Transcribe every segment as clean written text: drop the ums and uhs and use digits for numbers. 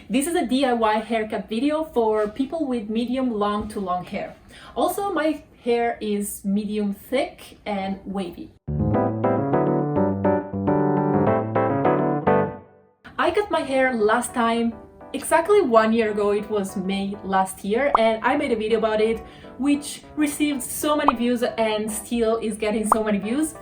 This is a DIY haircut video for people with medium long to long hair. Also, my hair is medium thick and wavy. I cut my hair last time exactly 1 year ago. It was May last year, and I made a video about it which received so many views and still is getting so many views,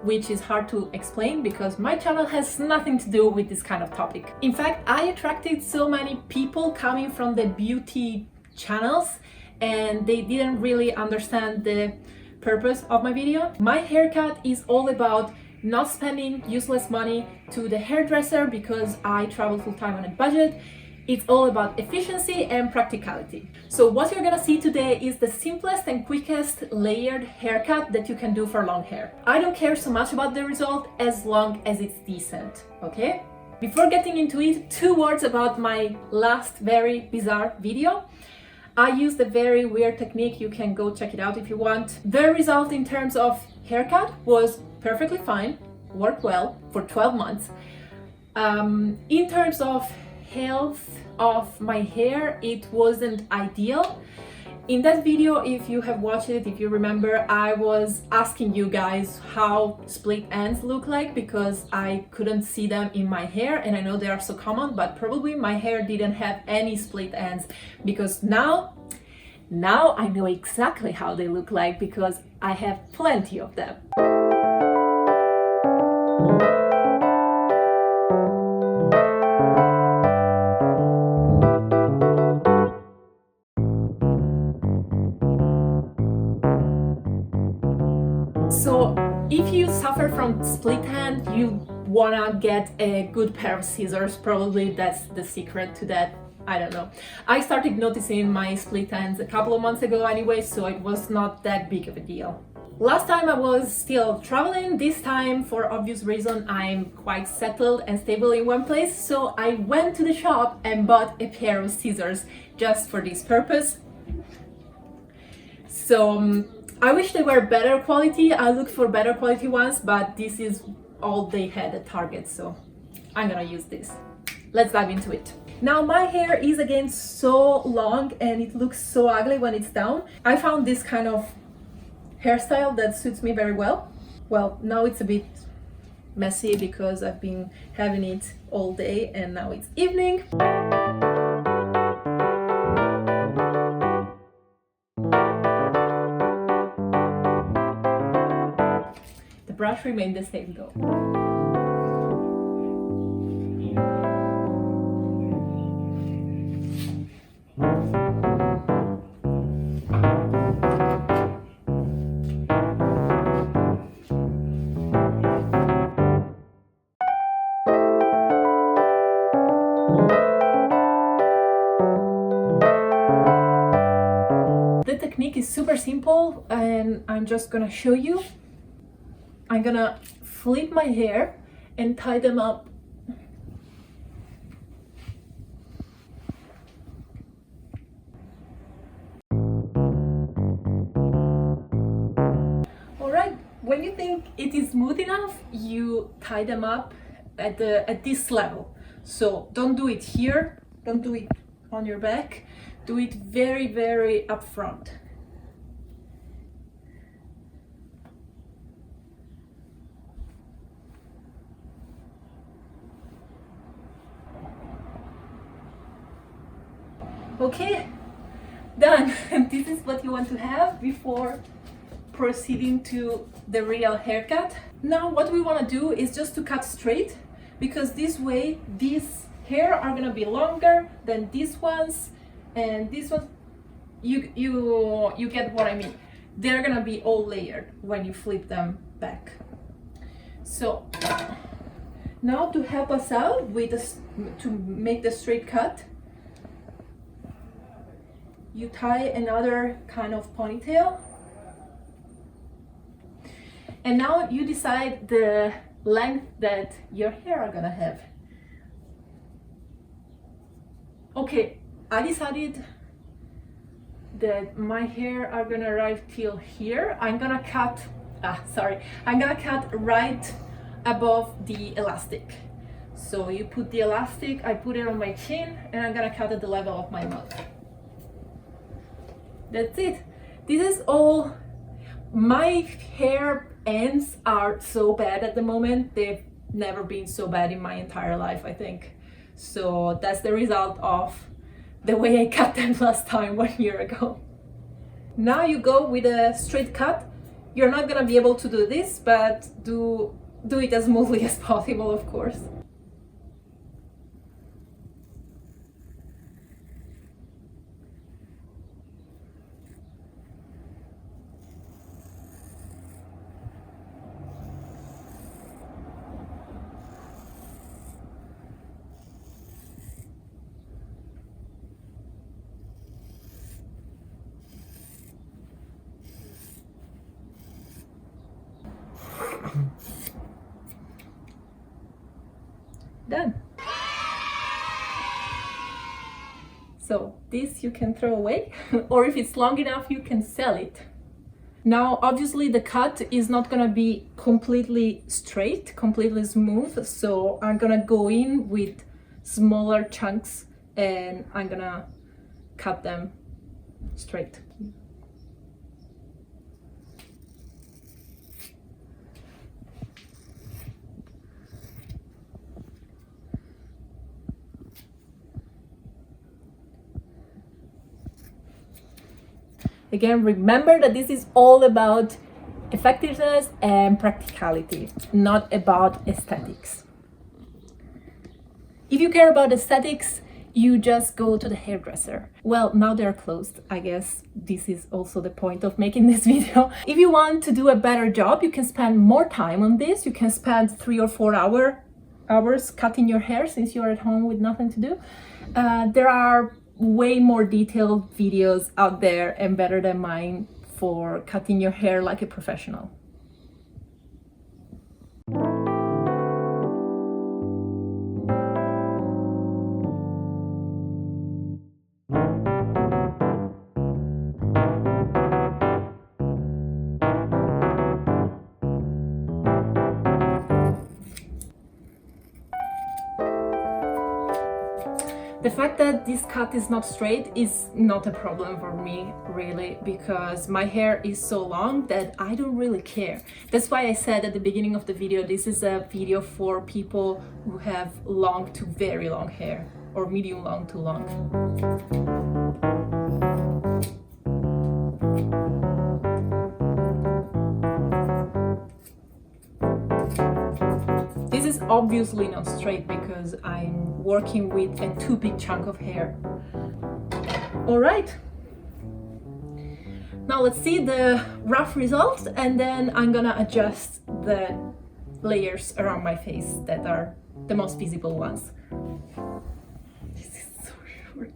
which is hard to explain because my channel has nothing to do with this kind of topic. In fact, I attracted so many people coming from the beauty channels and they didn't really understand the purpose of my video. My haircut is all about not spending useless money to the hairdresser because I travel full-time on a budget. It's all about efficiency and practicality. So what you're gonna see today is the simplest and quickest layered haircut that you can do for long hair. I don't care so much about the result as long as it's decent, okay? Before getting into it, 2 words about my last very bizarre video. I used a very weird technique. You can go check it out if you want. The result in terms of haircut was perfectly fine, worked well for 12 months. In terms of health of my hair, it wasn't ideal. In that video, if you have watched it, if you remember, I was asking you guys how split ends look like because I couldn't see them in my hair, and I know they are so common, but probably my hair didn't have any split ends because now I know exactly how they look like because I have plenty of them. So if you suffer from split end, you wanna get a good pair of scissors. Probably that's the secret to that. I don't know. I started noticing my split ends a couple of months ago anyway, so it was not that big of a deal. Last time I was still traveling. This time, for obvious reason, I'm quite settled and stable in one place, so I went to the shop and bought a pair of scissors just for this purpose. So I wish they were better quality. I looked for better quality ones, but this is all they had at Target, so I'm gonna use this. Let's dive into it. Now my hair is again so long and it looks so ugly when it's down. I found this kind of hairstyle that suits me very well. Well, now it's a bit messy because I've been having it all day and now it's evening. The brush remained the same though. The technique is super simple and I'm just gonna show you. I'm gonna flip my hair and tie them up. Alright, when you think it is smooth enough, you tie them up at this level. So don't do it here, don't do it on your back, do it very, very up front. Okay, done. This is what you want to have before proceeding to the real haircut. Now what we want to do is just to cut straight, because this way these hair are gonna be longer than these ones, and these ones, you get what I mean. They're gonna be all layered when you flip them back. So now to help us out with this, to make the straight cut, you tie another kind of ponytail, and now you decide the length that your hair are gonna have. Okay, I decided that my hair are gonna arrive till here. I'm gonna cut right above the elastic. So you put the elastic, I put it on my chin, and I'm gonna cut at the level of my mouth. That's it. This is all. My hair ends are so bad at the moment. They've never been so bad in my entire life, I think. So that's the result of the way I cut them last time 1 year ago. Now you go with a straight cut. You're not gonna be able to do this, but do it as smoothly as possible, of course. Done. So this you can throw away, or if it's long enough, you can sell it. Now, obviously the cut is not gonna be completely straight, completely smooth, so I'm gonna go in with smaller chunks and I'm gonna cut them straight. Again, remember that this is all about effectiveness and practicality, not about aesthetics. If you care about aesthetics, you just go to the hairdresser. Well, now they're closed. I guess this is also the point of making this video. If you want to do a better job, you can spend more time on this. You can spend 3 or 4 hours cutting your hair since you're at home with nothing to do. There are way more detailed videos out there and better than mine for cutting your hair like a professional. The fact that this cut is not straight is not a problem for me, really, because my hair is so long that I don't really care. That's why I said at the beginning of the video, this is a video for people who have long to very long hair, or medium long to long. This is obviously not straight because I'm working with a too big chunk of hair. All right. Now let's see the rough results, and then I'm gonna adjust the layers around my face that are the most visible ones. This is so short.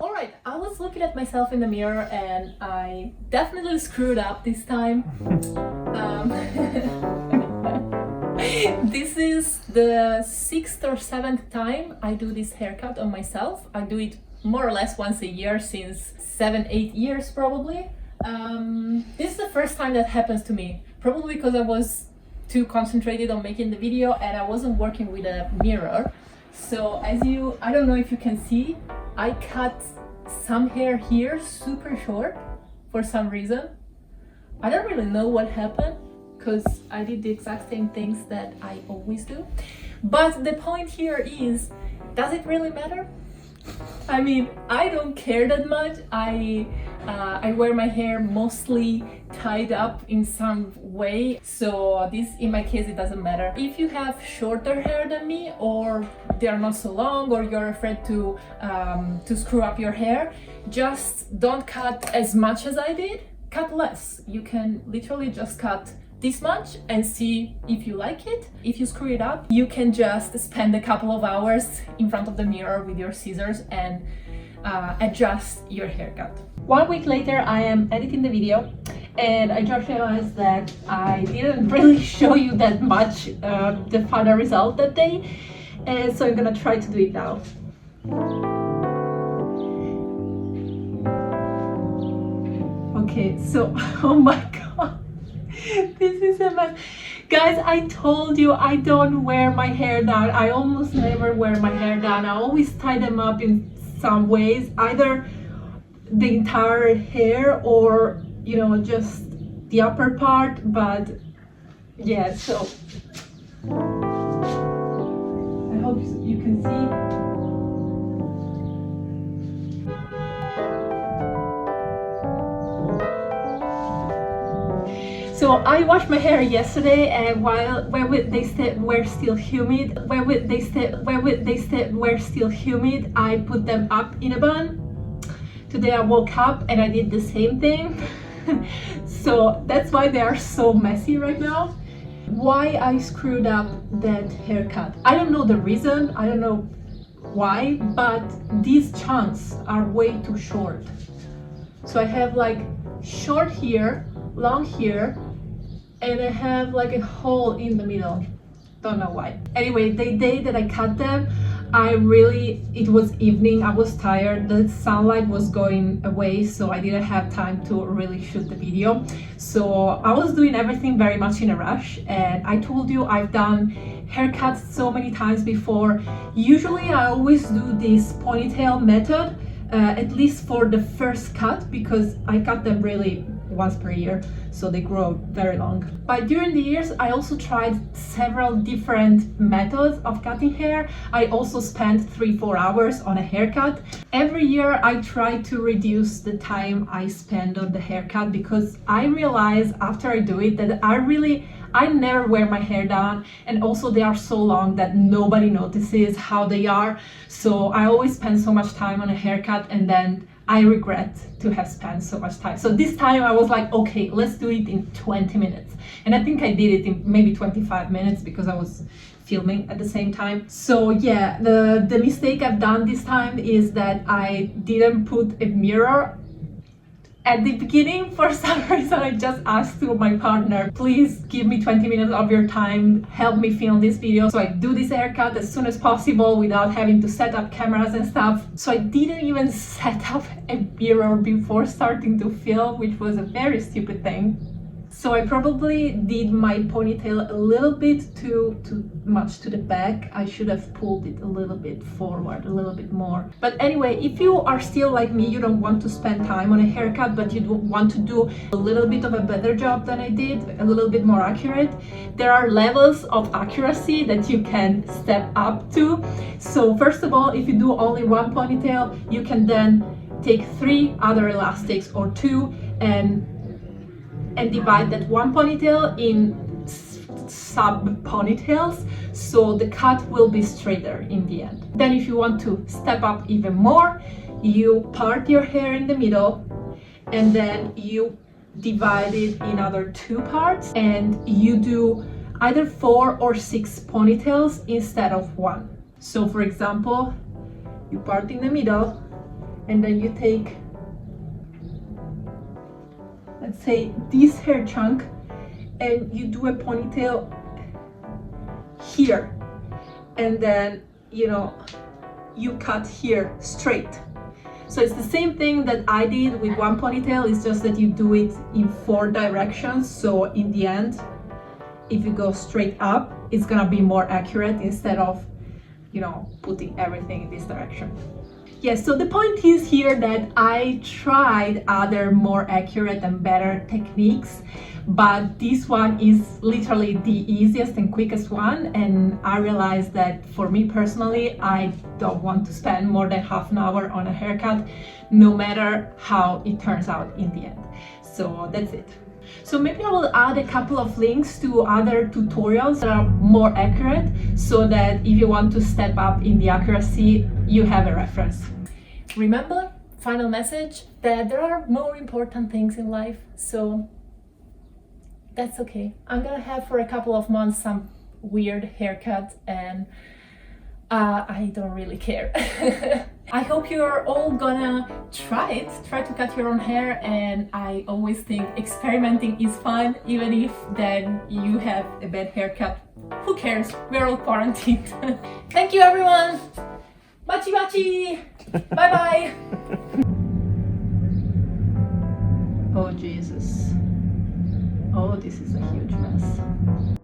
Alright, I was looking at myself in the mirror and I definitely screwed up this time. This is the 6th or 7th time I do this haircut on myself. I do it more or less once a year since 7-8 years probably. This is the first time that happens to me, probably because I was too concentrated on making the video and I wasn't working with a mirror. So I don't know if you can see, I cut some hair here super short for some reason. I don't really know what happened because I did the exact same things that I always do. But the point here is, does it really matter? I mean, I don't care that much. I wear my hair mostly tied up in some way, so this, in my case, it doesn't matter. If you have shorter hair than me, or they're not so long, or you're afraid to screw up your hair, just don't cut as much as I did. Cut less. You can literally just cut this much and see if you like it. If you screw it up, you can just spend a couple of hours in front of the mirror with your scissors and adjust your haircut. 1 week later, I am editing the video and I just realized that I didn't really show you that much the final result that day, and so I'm gonna try to do it now. Okay, so oh my god, this is a mess. Guys, I told you I don't wear my hair down. I almost never wear my hair down. I always tie them up in some ways, either the entire hair or, you know, just the upper part. But yeah, so I hope you can see. So I washed my hair yesterday, and while they were still humid, I put them up in a bun. Today I woke up and I did the same thing. So that's why they are so messy right now. Why I screwed up that haircut, I don't know the reason, I don't know why, but these chunks are way too short. So I have like short here, long here, and I have like a hole in the middle. Don't know why. Anyway, the day that I cut them, it was evening, I was tired, the sunlight was going away, so I didn't have time to really shoot the video. So I was doing everything very much in a rush, and I told you I've done haircuts so many times before. Usually I always do this ponytail method, at least for the first cut, because I cut them really once per year, so they grow very long. But during the years I also tried several different methods of cutting hair. I also spent 3-4 hours on a haircut. Every year I try to reduce the time I spend on the haircut, because I realize after I do it that I never wear my hair down, and also they are so long that nobody notices how they are. So I always spend so much time on a haircut, and then I regret to have spent so much time. So this time I was like, okay, let's do it in 20 minutes. And I think I did it in maybe 25 minutes because I was filming at the same time. So yeah, the mistake I've done this time is that I didn't put a mirror at the beginning. For some reason I just asked to my partner, please give me 20 minutes of your time, help me film this video so I do this haircut as soon as possible without having to set up cameras and stuff. So I didn't even set up a mirror before starting to film, which was a very stupid thing. So I probably did my ponytail a little bit too much to the back. I should have pulled it a little bit forward, a little bit more. But anyway, if you are still like me, you don't want to spend time on a haircut, but you want to do a little bit of a better job than I did, a little bit more accurate, there are levels of accuracy that you can step up to. So first of all, if you do only one ponytail, you can then take 3 other elastics or 2 and divide that one ponytail in sub ponytails, so the cut will be straighter in the end. Then if you want to step up even more, you part your hair in the middle, and then you divide it in other 2 parts, and you do either 4 or 6 ponytails instead of 1. So for example, you part in the middle, and then you take, let's say, this hair chunk, and you do a ponytail here, and then, you know, you cut here straight. So it's the same thing that I did with one ponytail, it's just that you do it in 4 directions. So in the end, if you go straight up, it's gonna be more accurate instead of, you know, putting everything in this direction. Yes, so the point is here that I tried other more accurate and better techniques, but this one is literally the easiest and quickest one, and I realized that for me personally, I don't want to spend more than half an hour on a haircut, no matter how it turns out in the end. So that's it. So maybe I will add a couple of links to other tutorials that are more accurate, so that if you want to step up in the accuracy, you have a reference. Remember, final message, that there are more important things in life, so that's okay. I'm gonna have for a couple of months some weird haircut, and I don't really care. I hope you're all gonna try to cut your own hair, and I always think experimenting is fun, even if then you have a bad haircut. Who cares? We're all quarantined. Thank you everyone! Bachi bachi! Bye bye! Oh Jesus. Oh, this is a huge mess.